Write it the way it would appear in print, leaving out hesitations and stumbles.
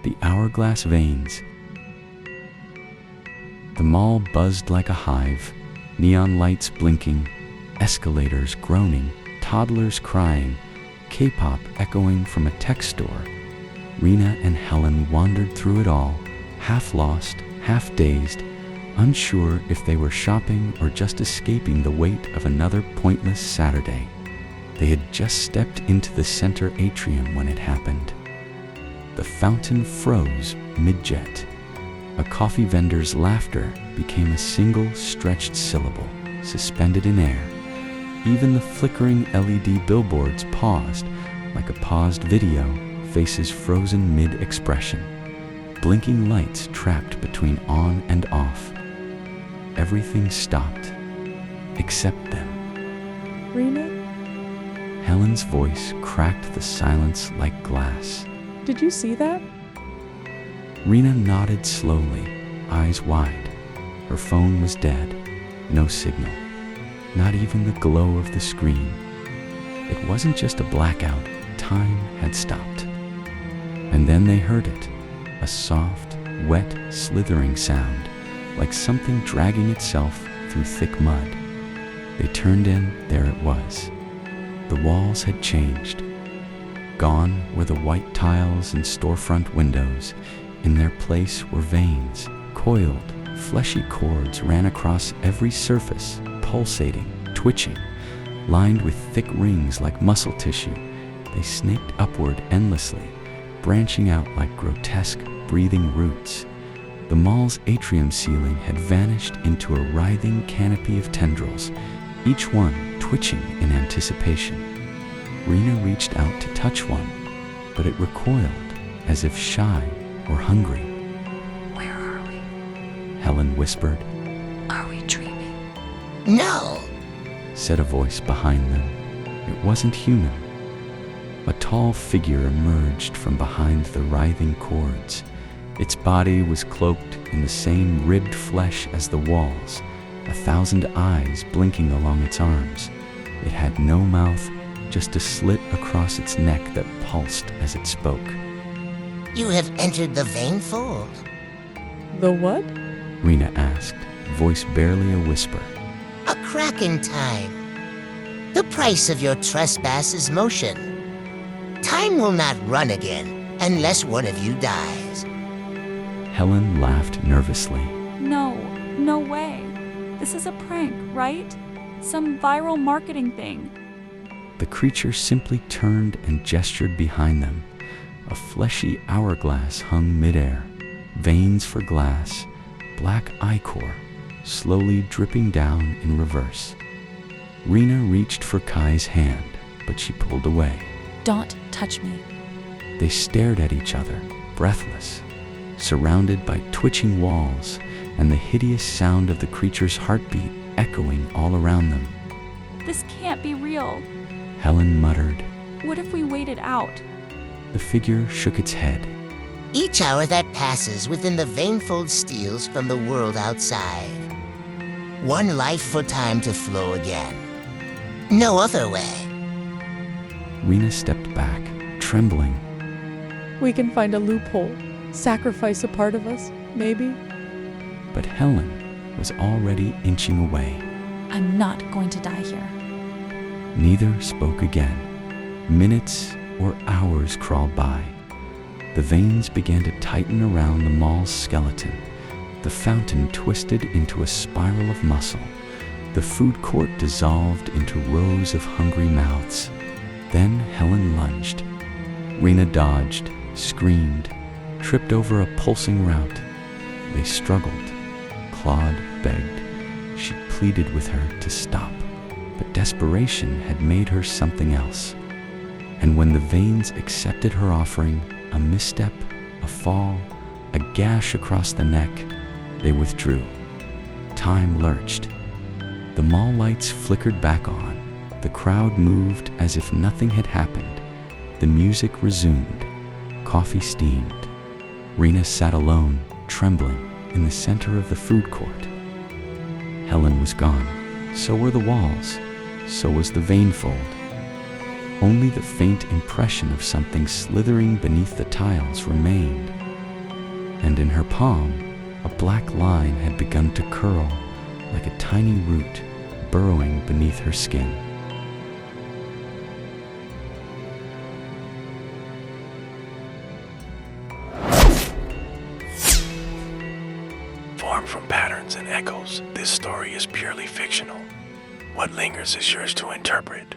the Hourglass Veins. The mall buzzed like a hive, neon lights blinking, escalators groaning, toddlers crying, K-pop echoing from a tech store. Rena and Helen wandered through it all, half lost, half dazed, unsure if they were shopping or just escaping the weight of another pointless Saturday. They had just stepped into the center atrium when it happened. The fountain froze mid-jet. A coffee vendor's laughter became a single stretched syllable, suspended in air. Even the flickering LED billboards paused, like a paused video, faces frozen mid-expression. Blinking lights trapped between on and off. Everything stopped, except them. Rena? Helen's voice cracked the silence like glass. Did you see that? Rena nodded slowly, eyes wide. Her phone was dead, no signal, not even the glow of the screen. It wasn't just a blackout, time had stopped. And then they heard it, a soft, wet, slithering sound, like something dragging itself through thick mud. They turned in, there it was. The walls had changed. Gone were the white tiles and storefront windows. In their place were veins, coiled, fleshy cords ran across every surface, pulsating, twitching, lined with thick rings like muscle tissue. They snaked upward endlessly, branching out like grotesque, breathing roots. The mall's atrium ceiling had vanished into a writhing canopy of tendrils, each one twitching in anticipation. Rena reached out to touch one, but it recoiled, as if shy or hungry. Where are we? Helen whispered. Are we dreaming? No, Said a voice behind them. It wasn't human. A tall figure emerged from behind the writhing cords. Its body was cloaked in the same ribbed flesh as the walls, 1,000 eyes blinking along its arms. It had no mouth, just a slit across its neck that pulsed as it spoke. you have entered the vein fold. The what? Rena asked, voice barely a whisper. A crack in time. The price of your trespass is motion. Time will not run again unless one of you dies. Helen laughed nervously. No way. This is a prank, right? Some viral marketing thing. The creature simply turned and gestured behind them. A fleshy hourglass hung midair, veins for glass, black ichor, slowly dripping down in reverse. Rena reached for Kai's hand, but she pulled away. Don't touch me. They stared at each other, breathless, surrounded by twitching walls and the hideous sound of the creature's heartbeat echoing all around them. This can't be real. Helen muttered. What if we waited out? The figure shook its head. Each hour that passes within the vein-fold steals from the world outside. One life for time to flow again. No other way. Rena stepped back, trembling. We can find a loophole. Sacrifice a part of us, maybe? But Helen was already inching away. I'm not going to die here. Neither spoke again. Minutes or hours crawled by. The veins began to tighten around the mall's skeleton. The fountain twisted into a spiral of muscle. The food court dissolved into rows of hungry mouths. Then Helen lunged. Rena dodged, screamed, tripped over a pulsing route. They struggled. Claude begged. She pleaded with her to stop. But desperation had made her something else. And when the veins accepted her offering, a misstep, a fall, a gash across the neck, they withdrew. Time lurched. The mall lights flickered back on. The crowd moved as if nothing had happened. The music resumed. Coffee steamed. Rena sat alone, trembling, in the center of the food court. Helen was gone. So were the walls. So was the vein fold. Only the faint impression of something slithering beneath the tiles remained. and in her palm, a black line had begun to curl like a tiny root burrowing beneath her skin. Formed from patterns and echoes, this story is purely fictional. What lingers is yours to interpret.